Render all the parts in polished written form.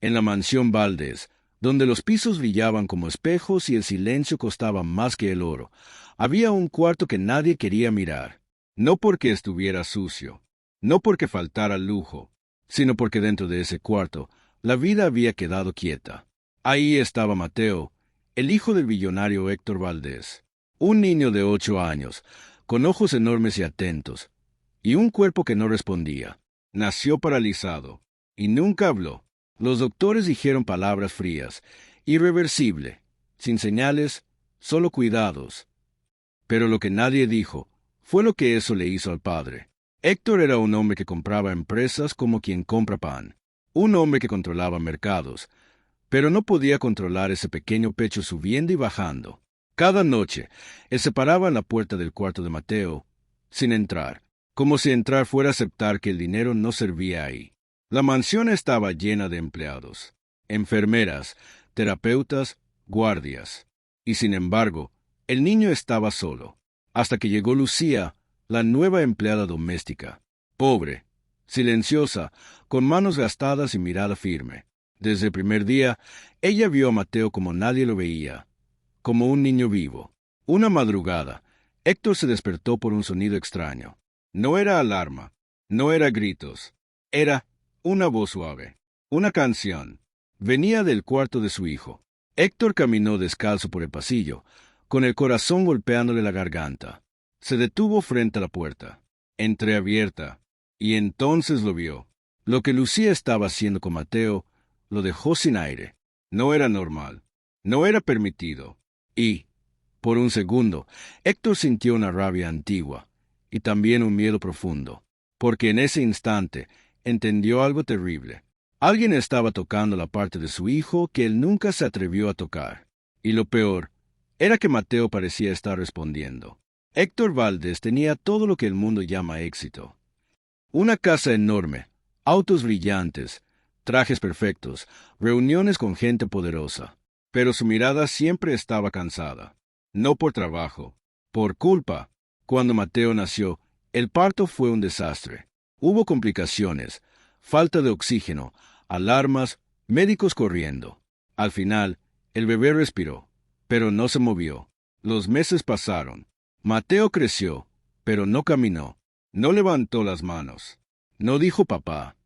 en la mansión Valdés, donde los pisos brillaban como espejos y el silencio costaba más que el oro, había un cuarto que nadie quería mirar, no porque estuviera sucio, no porque faltara lujo, sino porque dentro de ese cuarto la vida había quedado quieta. Ahí estaba Mateo, el hijo del billonario Héctor Valdés, un niño de 8 años, con ojos enormes y atentos, y un cuerpo que no respondía. Nació paralizado, y nunca habló. Los doctores dijeron palabras frías, irreversible, sin señales, solo cuidados. Pero lo que nadie dijo fue lo que eso le hizo al padre. Héctor era un hombre que compraba empresas como quien compra pan, un hombre que controlaba mercados, pero no podía controlar ese pequeño pecho subiendo y bajando. Cada noche, él se paraba en la puerta del cuarto de Mateo, sin entrar, como si entrar fuera aceptar que el dinero no servía ahí. La mansión estaba llena de empleados, enfermeras, terapeutas, guardias. Y sin embargo, el niño estaba solo, hasta que llegó Lucía, la nueva empleada doméstica. Pobre, silenciosa, con manos gastadas y mirada firme. Desde el primer día, ella vio a Mateo como nadie lo veía, como un niño vivo. Una madrugada, Héctor se despertó por un sonido extraño. No era alarma, no era gritos, era una voz suave, una canción. Venía del cuarto de su hijo. Héctor caminó descalzo por el pasillo, con el corazón golpeándole la garganta. Se detuvo frente a la puerta, entreabierta, y entonces lo vio. Lo que Lucía estaba haciendo con Mateo lo dejó sin aire. No era normal, no era permitido. Y, por un segundo, Héctor sintió una rabia antigua, y también un miedo profundo, porque en ese instante entendió algo terrible. Alguien estaba tocando la parte de su hijo que él nunca se atrevió a tocar. Y lo peor era que Mateo parecía estar respondiendo. Héctor Valdés tenía todo lo que el mundo llama éxito. Una casa enorme, autos brillantes, trajes perfectos, reuniones con gente poderosa. Pero su mirada siempre estaba cansada. No por trabajo, por culpa. Cuando Mateo nació, el parto fue un desastre. Hubo complicaciones, falta de oxígeno, alarmas, médicos corriendo. Al final, el bebé respiró, pero no se movió. Los meses pasaron. Mateo creció, pero no caminó. No levantó las manos. No dijo papá.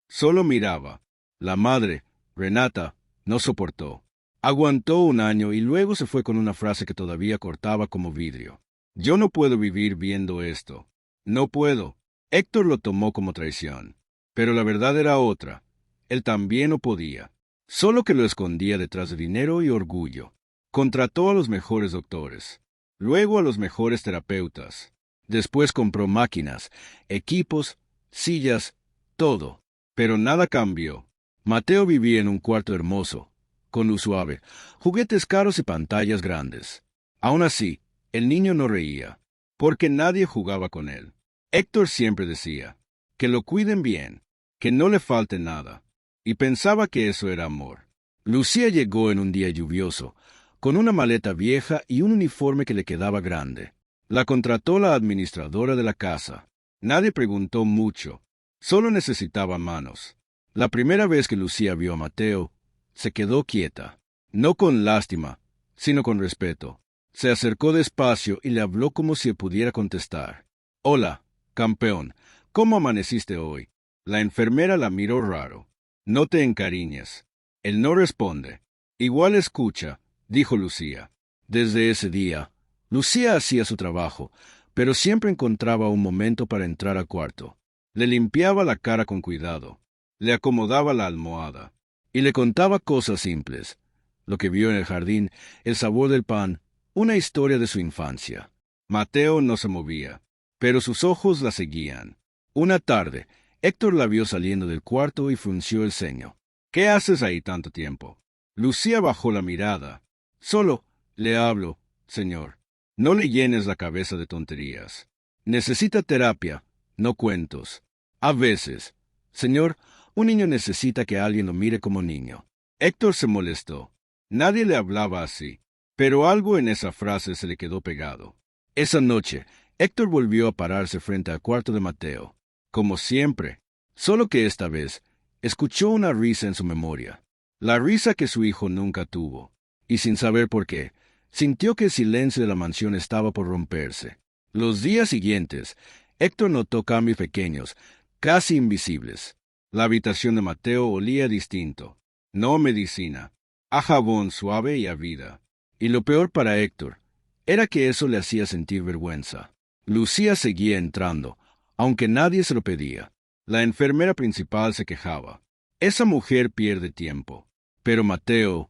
Solo miraba. La madre, Renata, no soportó. Aguantó un año y luego se fue con una frase que todavía cortaba como vidrio. Yo no puedo vivir viendo esto. No puedo. Héctor lo tomó como traición. Pero la verdad era otra. Él también no podía. Solo que lo escondía detrás de dinero y orgullo. Contrató a los mejores doctores. Luego a los mejores terapeutas. Después compró máquinas, equipos, sillas, todo. Pero nada cambió. Mateo vivía en un cuarto hermoso, con luz suave, juguetes caros y pantallas grandes. Aún así, el niño no reía, porque nadie jugaba con él. Héctor siempre decía, que lo cuiden bien, que no le falte nada, y pensaba que eso era amor. Lucía llegó en un día lluvioso, con una maleta vieja y un uniforme que le quedaba grande. La contrató la administradora de la casa. Nadie preguntó mucho, solo necesitaba manos. La primera vez que Lucía vio a Mateo, se quedó quieta, no con lástima, sino con respeto. Se acercó despacio y le habló como si pudiera contestar. Hola, campeón, ¿cómo amaneciste hoy? La enfermera la miró raro. No te encariñes. Él no responde. Igual escucha, dijo Lucía. Desde ese día, Lucía hacía su trabajo, pero siempre encontraba un momento para entrar al cuarto. Le limpiaba la cara con cuidado, le acomodaba la almohada, y le contaba cosas simples, lo que vio en el jardín, el sabor del pan, una historia de su infancia. Mateo no se movía, pero sus ojos la seguían. Una tarde, Héctor la vio saliendo del cuarto y frunció el ceño. ¿Qué haces ahí tanto tiempo? Lucía bajó la mirada. Solo le hablo, señor. No le llenes la cabeza de tonterías. Necesita terapia, no cuentos. A veces, señor, un niño necesita que alguien lo mire como niño. Héctor se molestó. Nadie le hablaba así, pero algo en esa frase se le quedó pegado. Esa noche, Héctor volvió a pararse frente al cuarto de Mateo, como siempre, solo que esta vez, escuchó una risa en su memoria, la risa que su hijo nunca tuvo, y sin saber por qué, sintió que el silencio de la mansión estaba por romperse. Los días siguientes, Héctor notó cambios pequeños, casi invisibles. La habitación de Mateo olía distinto, no a medicina, a jabón suave y a vida. Y lo peor para Héctor era que eso le hacía sentir vergüenza. Lucía seguía entrando, aunque nadie se lo pedía. La enfermera principal se quejaba. Esa mujer pierde tiempo. Pero Mateo,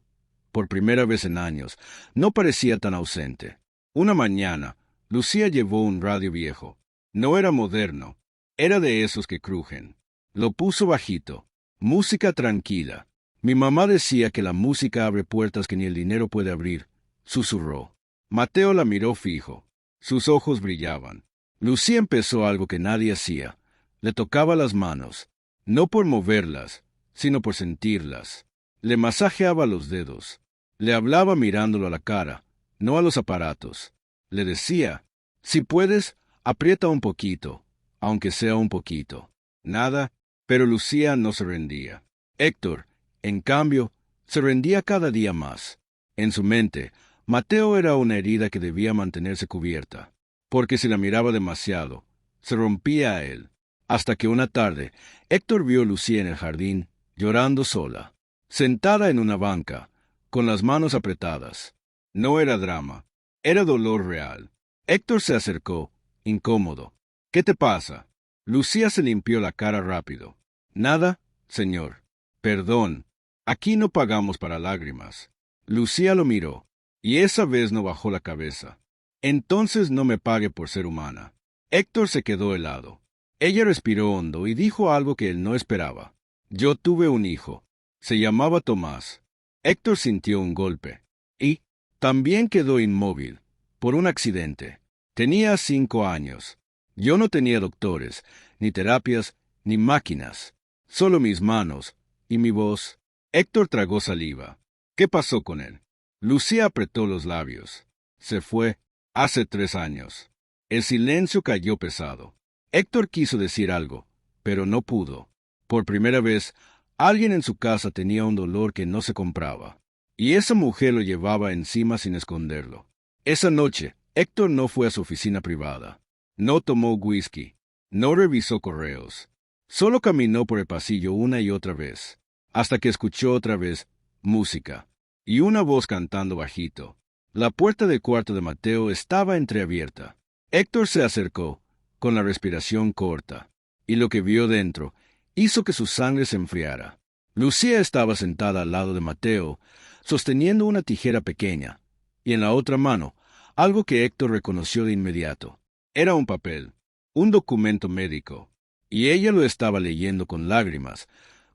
por primera vez en años, no parecía tan ausente. Una mañana, Lucía llevó un radio viejo. No era moderno, era de esos que crujen. Lo puso bajito. Música tranquila. Mi mamá decía que la música abre puertas que ni el dinero puede abrir, susurró. Mateo la miró fijo. Sus ojos brillaban. Lucía empezó algo que nadie hacía. Le tocaba las manos, no por moverlas, sino por sentirlas. Le masajeaba los dedos. Le hablaba mirándolo a la cara, no a los aparatos. Le decía, si puedes, aprieta un poquito, aunque sea un poquito. Nada, pero Lucía no se rendía. Héctor, en cambio, se rendía cada día más. En su mente, Mateo era una herida que debía mantenerse cubierta, porque si la miraba demasiado, se rompía a él. Hasta que una tarde, Héctor vio a Lucía en el jardín, llorando sola, sentada en una banca, con las manos apretadas. No era drama, era dolor real. Héctor se acercó, incómodo. ¿Qué te pasa? Lucía se limpió la cara rápido. Nada, señor. Perdón. Aquí no pagamos para lágrimas. Lucía lo miró, y esa vez no bajó la cabeza. Entonces no me pague por ser humana. Héctor se quedó helado. Ella respiró hondo y dijo algo que él no esperaba. Yo tuve un hijo. Se llamaba Tomás. Héctor sintió un golpe. Y también quedó inmóvil, por un accidente. Tenía 5 años. Yo no tenía doctores, ni terapias, ni máquinas. Solo mis manos y mi voz. Héctor tragó saliva. ¿Qué pasó con él? Lucía apretó los labios. Se fue hace 3 años. El silencio cayó pesado. Héctor quiso decir algo, pero no pudo. Por primera vez, alguien en su casa tenía un dolor que no se compraba. Y esa mujer lo llevaba encima sin esconderlo. Esa noche, Héctor no fue a su oficina privada. No tomó whisky. No revisó correos. Solo caminó por el pasillo una y otra vez, hasta que escuchó otra vez música y una voz cantando bajito. La puerta del cuarto de Mateo estaba entreabierta. Héctor se acercó, con la respiración corta, y lo que vio dentro hizo que su sangre se enfriara. Lucía estaba sentada al lado de Mateo, sosteniendo una tijera pequeña, y en la otra mano, algo que Héctor reconoció de inmediato. Era un papel, un documento médico, y ella lo estaba leyendo con lágrimas,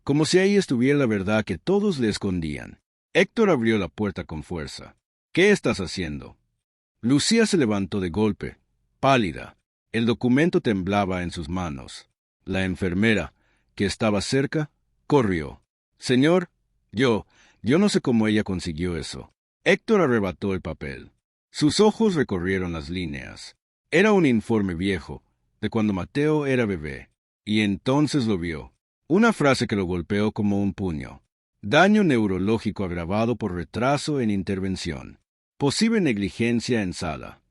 como si ahí estuviera la verdad que todos le escondían. Héctor abrió la puerta con fuerza. ¿Qué estás haciendo? Lucía se levantó de golpe, pálida. El documento temblaba en sus manos. La enfermera, que estaba cerca, corrió. Señor, yo no sé cómo ella consiguió eso. Héctor arrebató el papel. Sus ojos recorrieron las líneas. Era un informe viejo, de cuando Mateo era bebé. Y entonces lo vio. Una frase que lo golpeó como un puño. Daño neurológico agravado por retraso en intervención. Posible negligencia en sala.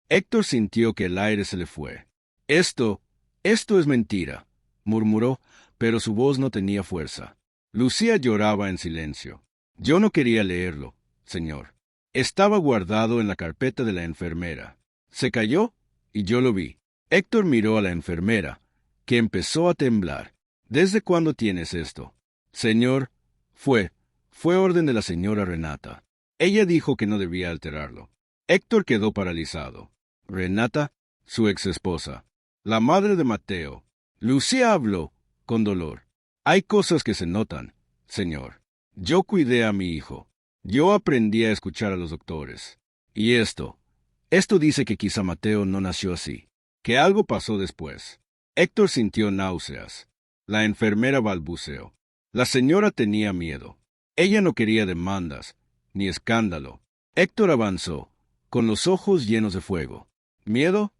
Héctor sintió que el aire se le fue. Esto es mentira, murmuró, pero su voz no tenía fuerza. Lucía lloraba en silencio. Yo no quería leerlo, señor. Estaba guardado en la carpeta de la enfermera. Se cayó y yo lo vi. Héctor miró a la enfermera, que empezó a temblar. ¿Desde cuándo tienes esto? Señor, fue orden de la señora Renata. Ella dijo que no debía alterarlo. Héctor quedó paralizado. Renata, su exesposa, la madre de Mateo. Lucía habló, con dolor. Hay cosas que se notan, señor. Yo cuidé a mi hijo. Yo aprendí a escuchar a los doctores. Y esto dice que quizá Mateo no nació así, que algo pasó después. Héctor sintió náuseas. La enfermera balbuceó. La señora tenía miedo. Ella no quería demandas, ni escándalo. Héctor avanzó, con los ojos llenos de fuego. ¿Miedo?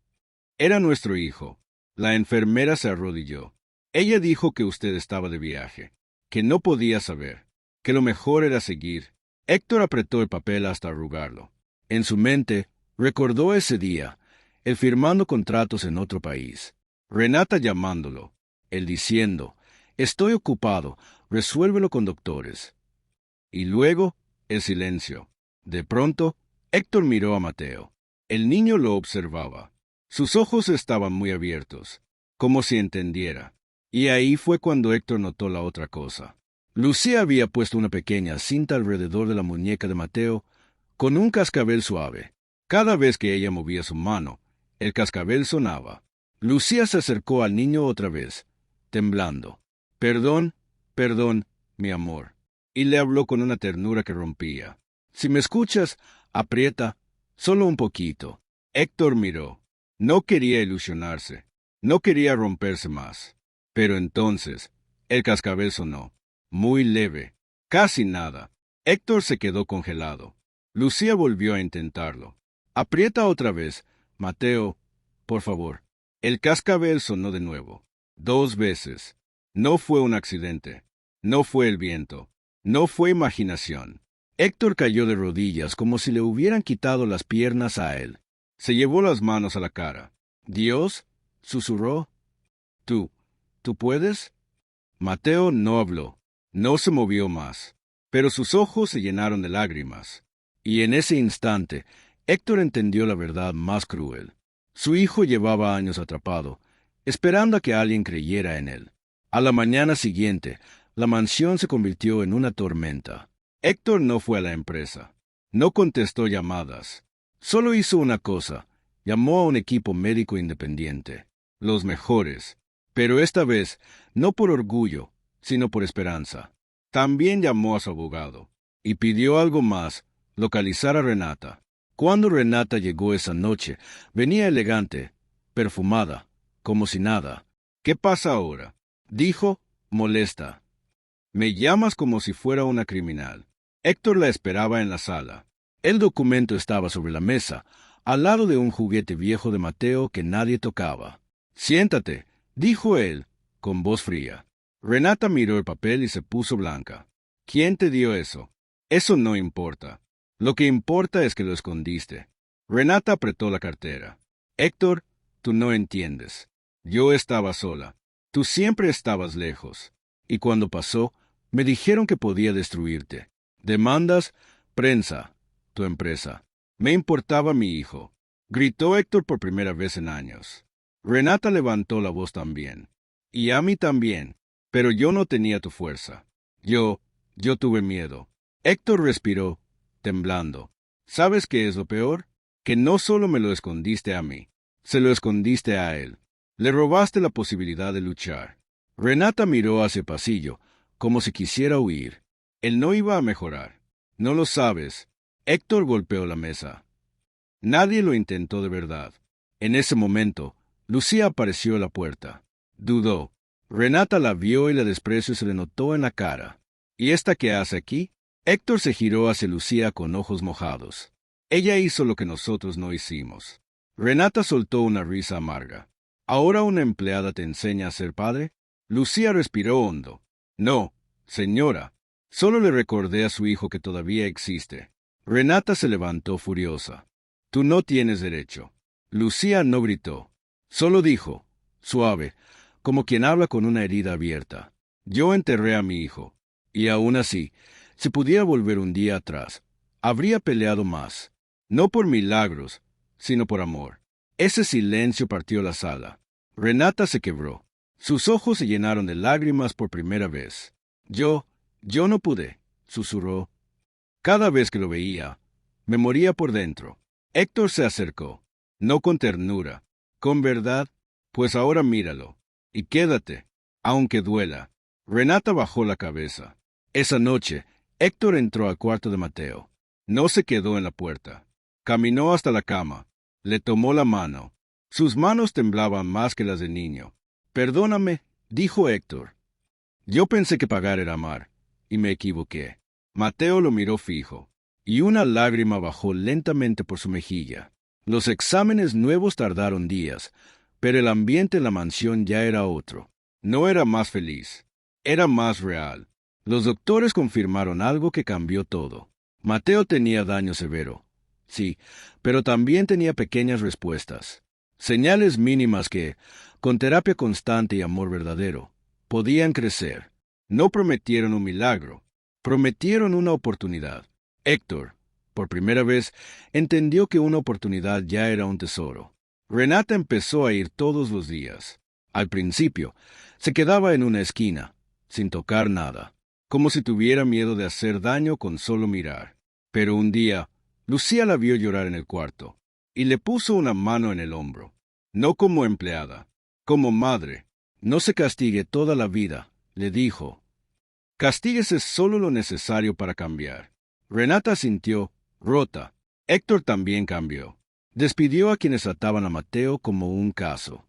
Era nuestro hijo. La enfermera se arrodilló. Ella dijo que usted estaba de viaje. que no podía saber, que lo mejor era seguir. Héctor apretó el papel hasta arrugarlo. En su mente, recordó ese día, él firmando contratos en otro país, Renata llamándolo, él diciendo, «Estoy ocupado, resuélvelo con doctores». Y luego, el silencio. De pronto, Héctor miró a Mateo. El niño lo observaba. Sus ojos estaban muy abiertos, como si entendiera. Y ahí fue cuando Héctor notó la otra cosa. Lucía había puesto una pequeña cinta alrededor de la muñeca de Mateo con un cascabel suave. Cada vez que ella movía su mano, el cascabel sonaba. Lucía se acercó al niño otra vez, temblando. «Perdón, perdón, mi amor». Y le habló con una ternura que rompía. «Si me escuchas, aprieta, solo un poquito». Héctor miró. No quería ilusionarse. No quería romperse más. Pero entonces, el cascabel sonó. Muy leve. Casi nada. Héctor se quedó congelado. Lucía volvió a intentarlo. «Aprieta otra vez, Mateo, por favor». El cascabel sonó de nuevo. 2 veces. No fue un accidente. No fue el viento. No fue imaginación. Héctor cayó de rodillas como si le hubieran quitado las piernas a él. Se llevó las manos a la cara. «Dios», susurró. «¿Tú puedes?» Mateo no habló. No se movió más. Pero sus ojos se llenaron de lágrimas. Y en ese instante, Héctor entendió la verdad más cruel. Su hijo llevaba años atrapado, esperando a que alguien creyera en él. A la mañana siguiente, la mansión se convirtió en una tormenta. Héctor no fue a la empresa. No contestó llamadas. Solo hizo una cosa. Llamó a un equipo médico independiente. Los mejores. Pero esta vez, no por orgullo, sino por esperanza. También llamó a su abogado. Y pidió algo más, localizar a Renata. Cuando Renata llegó esa noche, venía elegante, perfumada, como si nada. «¿Qué pasa ahora?», dijo, molesta. «Me llamas como si fuera una criminal». Héctor la esperaba en la sala. El documento estaba sobre la mesa, al lado de un juguete viejo de Mateo que nadie tocaba. «Siéntate», dijo él, con voz fría. Renata miró el papel y se puso blanca. «¿Quién te dio eso?». «Eso no importa. Lo que importa es que lo escondiste». Renata apretó la cartera. «Héctor, tú no entiendes. Yo estaba sola. Tú siempre estabas lejos. Y cuando pasó, me dijeron que podía destruirte. Demandas, prensa, tu empresa. Me importaba mi hijo». Gritó Héctor por primera vez en años. Renata levantó la voz también. «Y a mí también. Pero yo no tenía tu fuerza. Yo tuve miedo». Héctor respiró, temblando. «¿Sabes qué es lo peor? Que no solo me lo escondiste a mí, se lo escondiste a él. Le robaste la posibilidad de luchar». Renata miró hacia el pasillo, como si quisiera huir. Él no iba a mejorar. «No lo sabes». Héctor golpeó la mesa. Nadie lo intentó de verdad. En ese momento, Lucía apareció a la puerta. Dudó. Renata la vio y el desprecio se le notó en la cara. «¿Y esta qué hace aquí?». Héctor se giró hacia Lucía con ojos mojados. «Ella hizo lo que nosotros no hicimos». Renata soltó una risa amarga. «¿Ahora una empleada te enseña a ser padre?». Lucía respiró hondo. «No, señora. Solo le recordé a su hijo que todavía existe». Renata se levantó furiosa. «Tú no tienes derecho». Lucía no gritó. Solo dijo, suave, como quien habla con una herida abierta: «Yo enterré a mi hijo. Y aún así, si pudiera volver un día atrás, habría peleado más. No por milagros, sino por amor». Ese silencio partió la sala. Renata se quebró. Sus ojos se llenaron de lágrimas por primera vez. Yo no pude», susurró. «Cada vez que lo veía, me moría por dentro». Héctor se acercó, no con ternura, con verdad. «Pues ahora míralo, y quédate, aunque duela». Renata bajó la cabeza. Esa noche, Héctor entró al cuarto de Mateo. No se quedó en la puerta. Caminó hasta la cama. Le tomó la mano. Sus manos temblaban más que las del niño. «Perdóname», dijo Héctor. «Yo pensé que pagar era amar, y me equivoqué». Mateo lo miró fijo, y una lágrima bajó lentamente por su mejilla. Los exámenes nuevos tardaron días, pero el ambiente en la mansión ya era otro. No era más feliz, era más real. Los doctores confirmaron algo que cambió todo. Mateo tenía daño severo, sí, pero también tenía pequeñas respuestas. Señales mínimas que, con terapia constante y amor verdadero, podían crecer. No prometieron un milagro, prometieron una oportunidad. Héctor, por primera vez, entendió que una oportunidad ya era un tesoro. Renata empezó a ir todos los días. Al principio, se quedaba en una esquina, sin tocar nada, como si tuviera miedo de hacer daño con solo mirar. Pero un día, Lucía la vio llorar en el cuarto, y le puso una mano en el hombro. No como empleada, como madre. No se castigue toda la vida, le dijo. Castíguese solo lo necesario para cambiar. Renata sintió rota. Héctor también cambió. Despidió a quienes trataban a Mateo como un caso.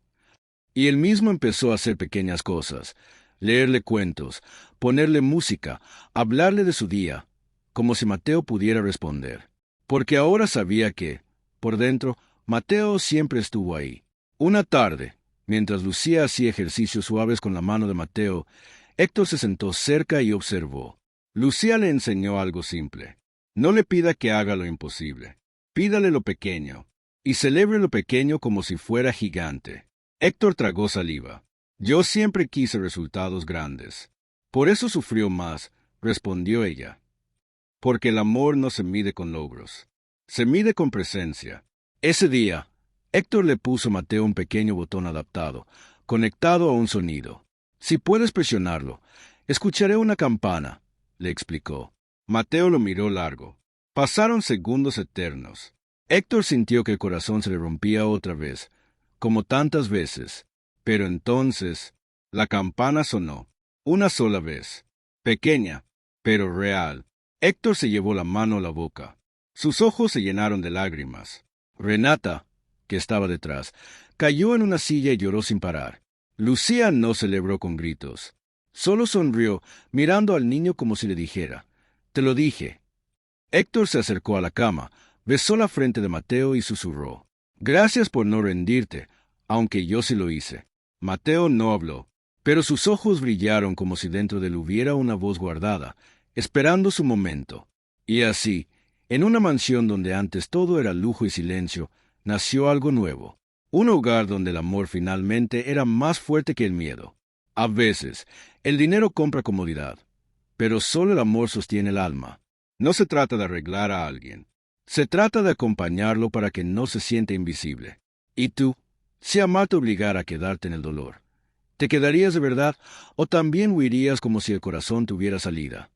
Y él mismo empezó a hacer pequeñas cosas, leerle cuentos, ponerle música, hablarle de su día, como si Mateo pudiera responder. Porque ahora sabía que, por dentro, Mateo siempre estuvo ahí. Una tarde, mientras Lucía hacía ejercicios suaves con la mano de Mateo, Héctor se sentó cerca y observó. Lucía le enseñó algo simple. No le pida que haga lo imposible. Pídale lo pequeño, y celebre lo pequeño como si fuera gigante. Héctor tragó saliva. Yo siempre quise resultados grandes. Por eso sufrió más, respondió ella. Porque el amor no se mide con logros. Se mide con presencia. Ese día, Héctor le puso a Mateo un pequeño botón adaptado, conectado a un sonido. Si puedes presionarlo, escucharé una campana, le explicó. Mateo lo miró largo. Pasaron segundos eternos. Héctor sintió que el corazón se le rompía otra vez, como tantas veces. Pero entonces, la campana sonó. Una sola vez. Pequeña, pero real. Héctor se llevó la mano a la boca. Sus ojos se llenaron de lágrimas. Renata, que estaba detrás, cayó en una silla y lloró sin parar. Lucía no celebró con gritos. Solo sonrió, mirando al niño como si le dijera, «Te lo dije». Héctor se acercó a la cama, besó la frente de Mateo y susurró, «Gracias por no rendirte, aunque yo sí lo hice». Mateo no habló, pero sus ojos brillaron como si dentro de él hubiera una voz guardada, esperando su momento. Y así, en una mansión donde antes todo era lujo y silencio, nació algo nuevo. Un hogar donde el amor finalmente era más fuerte que el miedo. A veces, el dinero compra comodidad, pero solo el amor sostiene el alma. No se trata de arreglar a alguien. Se trata de acompañarlo para que no se sienta invisible. ¿Y tú? Si amar te obligara a quedarte en el dolor, ¿te quedarías de verdad o también huirías como si el corazón tuviera salida?